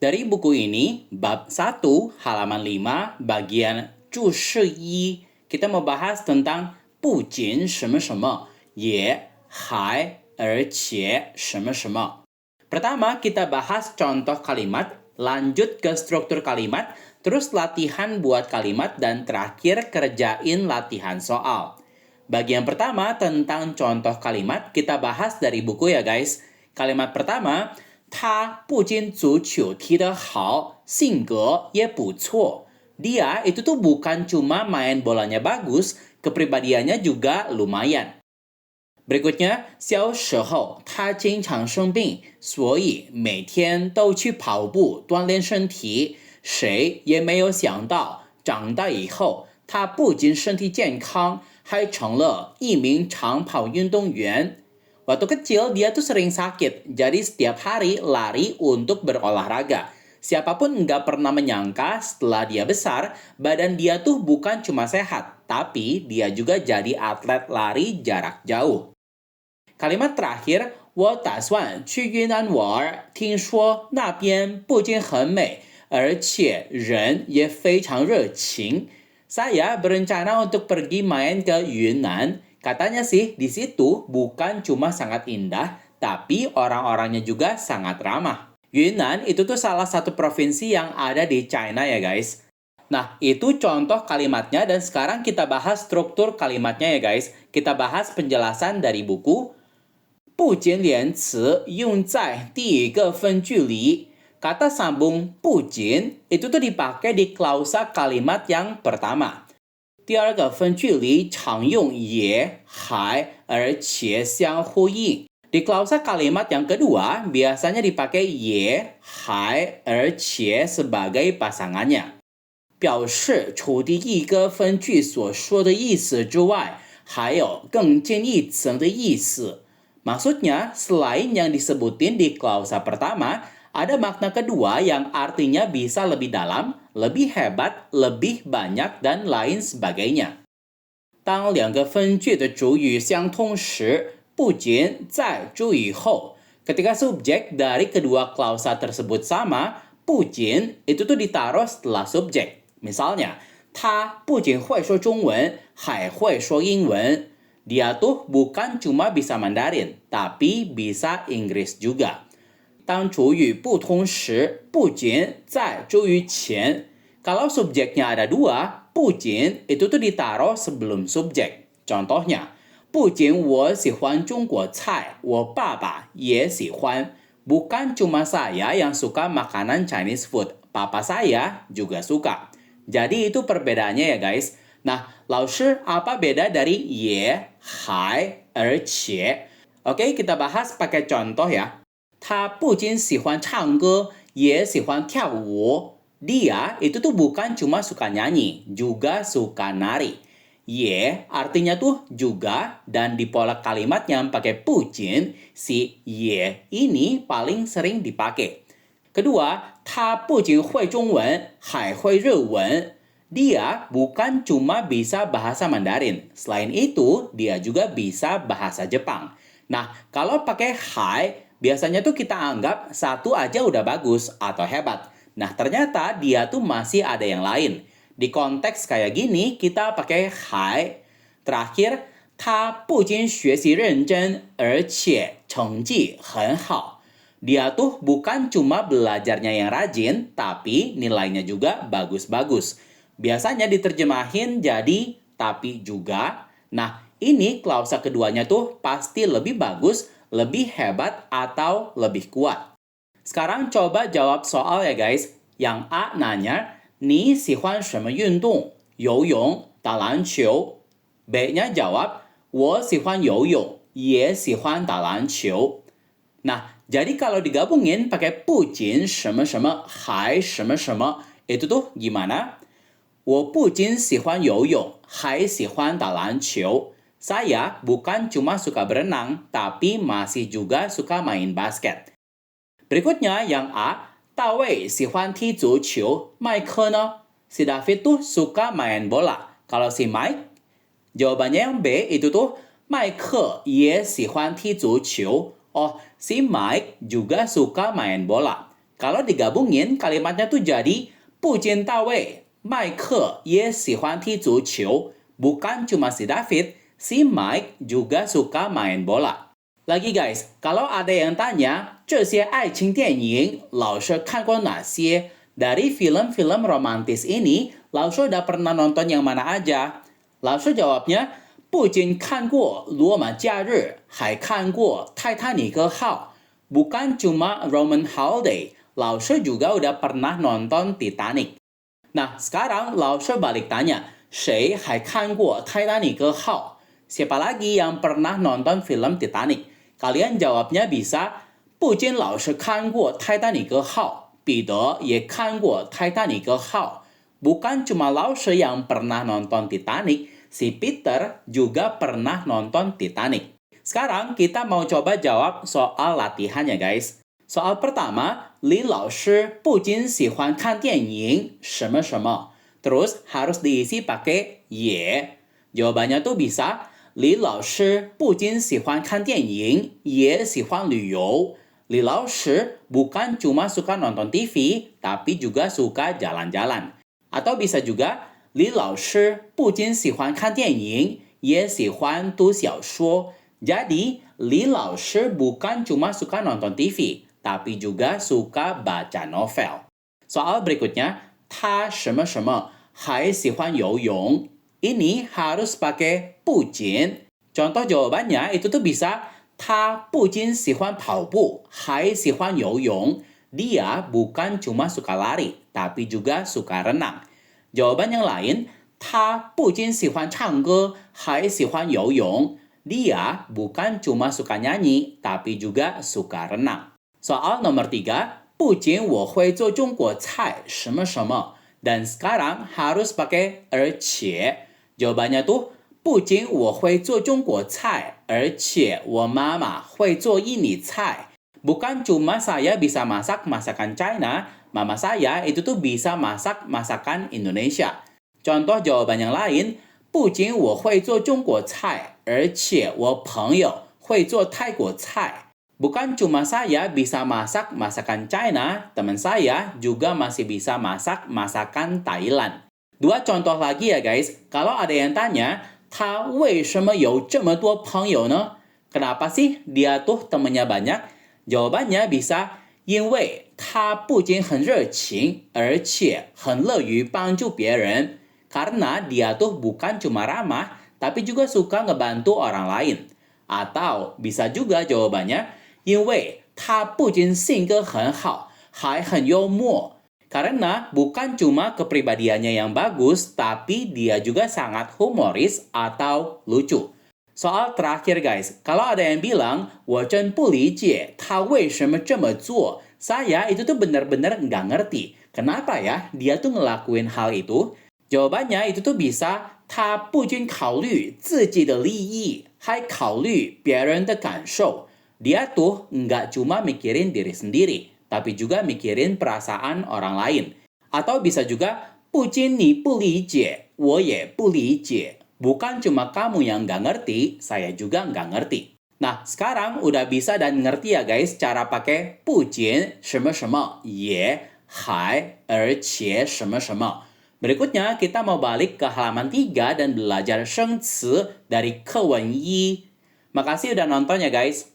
Dari buku ini, bab 1, halaman 5, bagian 注释一, kita membahas tentang 不仅什么什么,也还而且什么什么. Pertama, kita bahas contoh kalimat, lanjut ke struktur kalimat, terus latihan buat kalimat, dan terakhir kerjain latihan soal. Bagian pertama tentang contoh kalimat kita bahas dari buku ya guys. Kalimat pertama, 他不仅足球踢得好，性格也不错. Dia itu tuh bukan cuma main bolanya bagus, kepribadiannya juga lumayan. Berikutnya, 小时候他经常生病，所以每天都去跑步锻炼身体。谁也没有想到，长大以后他不仅身体健康，还成了一名长跑运动员。Waktu kecil dia tuh sering sakit, jadi setiap hari lari untuk berolahraga. Siapapun nggak pernah menyangka setelah dia besar, badan dia tuh bukan cuma sehat, tapi dia juga jadi atlet lari jarak jauh. Kalimat terakhir, 我打算去云南玩，听说那边不仅很美，而且人也非常热情。Saya berencana untuk pergi main ke Yunnan. Katanya sih di situ bukan cuma sangat indah, tapi orang-orangnya juga sangat ramah. Yunnan itu tuh salah satu provinsi yang ada di China ya guys. Nah, itu contoh kalimatnya dan sekarang kita bahas struktur kalimatnya ya guys. Kita bahas penjelasan dari buku 不仅连词用在第一个分句里. Kata sambung 不仅itu tuh dipakai di klausa kalimat yang pertama. 第二个分句里常用也、还、而且相呼应. Di klausa kalimat yang kedua biasanya dipakai也、还、而且 sebagai pasangannya. 表示除第一个分句所说的意思之外，还有更进一层的意思. Maksudnya, selain yang disebutin di klausa pertama, ada makna kedua yang artinya bisa lebih dalam, lebih hebat, lebih banyak, dan lain sebagainya. 当两个分句的主语相同时，不仅在主语后, ketika subjek dari kedua klausa tersebut sama, 不仅 itu tuh ditaruh setelah subjek. Misalnya, 他不仅会说中文，还会说英文. Dia tuh bukan cuma bisa Mandarin, tapi bisa Inggris juga. 当主语不同时，不仅在主语前. Kalau subjeknya ada dua, 不仅 itu tuh ditaruh sebelum subjek. Contohnya, 不仅我喜欢中国菜，我爸爸也喜欢. Bukan cuma saya yang suka makanan Chinese food, papa saya juga suka. Jadi itu perbedaannya ya guys. Nah, 老师 apa beda dari 也、还、而且? Oke, kita bahas pakai contoh ya. 他不仅喜欢唱歌，也喜欢跳舞. Dia itu tuh bukan cuma suka nyanyi, juga suka nari. Ye artinya tuh juga, dan di pola kalimat yang pakai 不仅, si ye ini paling sering dipakai. Kedua, 他不仅会中文，还会日文. Dia bukan cuma bisa bahasa Mandarin. Selain itu, dia juga bisa bahasa Jepang. Nah, kalau pakai hai, biasanya tuh kita anggap satu aja udah bagus atau hebat. Nah, ternyata dia tuh masih ada yang lain. Di konteks kayak gini, kita pakai hai. Terakhir, 他不仅学习认真，而且成绩很好. Dia tuh bukan cuma belajarnya yang rajin, tapi nilainya juga bagus-bagus. Biasanya diterjemahin jadi tapi juga. Nah, ini klausa keduanya tuh pasti lebih bagus, lebih hebat, atau lebih kuat. Sekarang coba jawab soal ya guys. Yang A nanya, 你喜欢什么运动？游泳、打篮球。B-nya jawab, 我喜欢游泳，也喜欢打篮球. Nah, jadi kalau digabungin pakai 不仅什么什么还什么什么, itu tuh gimana? 我不仅喜欢游泳，还喜欢打篮球. Saya bukan cuma suka berenang, tapi masih juga suka main basket. Berikutnya yang A, 大卫喜欢踢足球，麦克呢? Si David tuh suka main bola. Kalau si Mike, jawabannya yang B itu tuh, 麦克也喜欢踢足球. Oh, si Mike juga suka main bola. Kalau digabungin, kalimatnya tuh jadi 不仅大卫，麦克也喜欢踢足球。Bukan cuma si David, si Mike juga suka main bola. Lagi guys, kalau ada yang tanya, 这些爱情电影老师看过哪些? Dari film-film romantis ini, 老师 udah pernah nonton yang mana aja? 老师 jawabnya, 不仅看过罗马假日，还看过泰坦尼克号。Bukan cuma Roman Holiday, 老师 juga udah pernah nonton Titanic. Nah, sekarang 老师 balik tanya, 谁还看过泰坦尼克号? Siapa lagi yang pernah nonton film Titanic? Kalian jawabnya bisa, 不仅老师看过泰坦尼克号，彼得也看过泰坦尼克号。Bukan cuma 老师 yang pernah nonton Titanic, si Peter juga pernah nonton Titanic. Sekarang kita mau coba jawab soal latihannya guys. Soal pertama, 李老师不仅喜欢看电影什么什么. Terus harus diisi pakai 也. Jawabannya tuh bisa, 李老师不仅喜欢看电影，也喜欢旅游。李老师 bukan cuma suka nonton TV, tapi juga suka jalan-jalan. Atau bisa juga, 李老师不仅喜欢看电影，也喜欢读小说。Jadi, 李老师 bukan cuma suka nonton TV, tapi juga suka baca novel. Soal berikutnya, 他什么什么还喜欢游泳. Ini harus pakai 不仅. Contoh jawabannya itu tuh bisa, 他不仅喜欢跑步，还喜欢游泳. Dia bukan cuma suka lari, tapi juga suka renang. Jawaban yang lain, 他不仅喜欢唱歌，还喜欢游泳. Dia bukan cuma suka nyanyi, tapi juga suka renang. Soal nomor 3, 不仅我会做中国菜什么什么. Dan sekarang harus pakai 而且. Jawabannya tuh, 不仅我会做中国菜，而且我妈妈会做印尼菜. Bukan cuma saya bisa masak masakan China, mama saya itu tuh bisa masak masakan Indonesia. Contoh jawaban yang lain, 不仅我会做中国菜，而且我朋友会做泰国菜. Bukan cuma saya bisa masak masakan China, teman saya juga masih bisa masak masakan Thailand. Dua contoh lagi ya guys, kalau ada yang tanya, 他为什么有这么多朋友呢? Kenapa sih dia tuh temannya banyak? Jawabannya bisa, 因为他不仅很热情，而且很乐于帮助别人. Karena dia tuh bukan cuma ramah, tapi juga suka ngebantu orang lain. Atau bisa juga jawabannya, 因为他不仅性格很好，还很幽默. Karena bukan cuma kepribadiannya yang bagus, tapi dia juga sangat humoris atau lucu. Soal terakhir guys, kalau ada yang bilang, 我真不理解他为什么这么做. Saya itu tuh benar-benar nggak ngerti. Kenapa ya dia tuh ngelakuin hal itu? Jawabannya itu tuh bisa, 他不仅考虑自己的利益，还考虑别人的感受. Dia tuh nggak cuma mikirin diri sendiri, tapi juga mikirin perasaan orang lain. Atau bisa juga, 不仅你不理解，我也不理解. Bukan cuma kamu yang nggak ngerti, saya juga nggak ngerti. Nah, sekarang udah bisa dan ngerti ya guys cara pakai 不仅什么什么也还而且什么什么. Berikutnya kita mau balik ke halaman 3 dan belajar 生词 dari 课文1. Makasih udah nonton ya guys.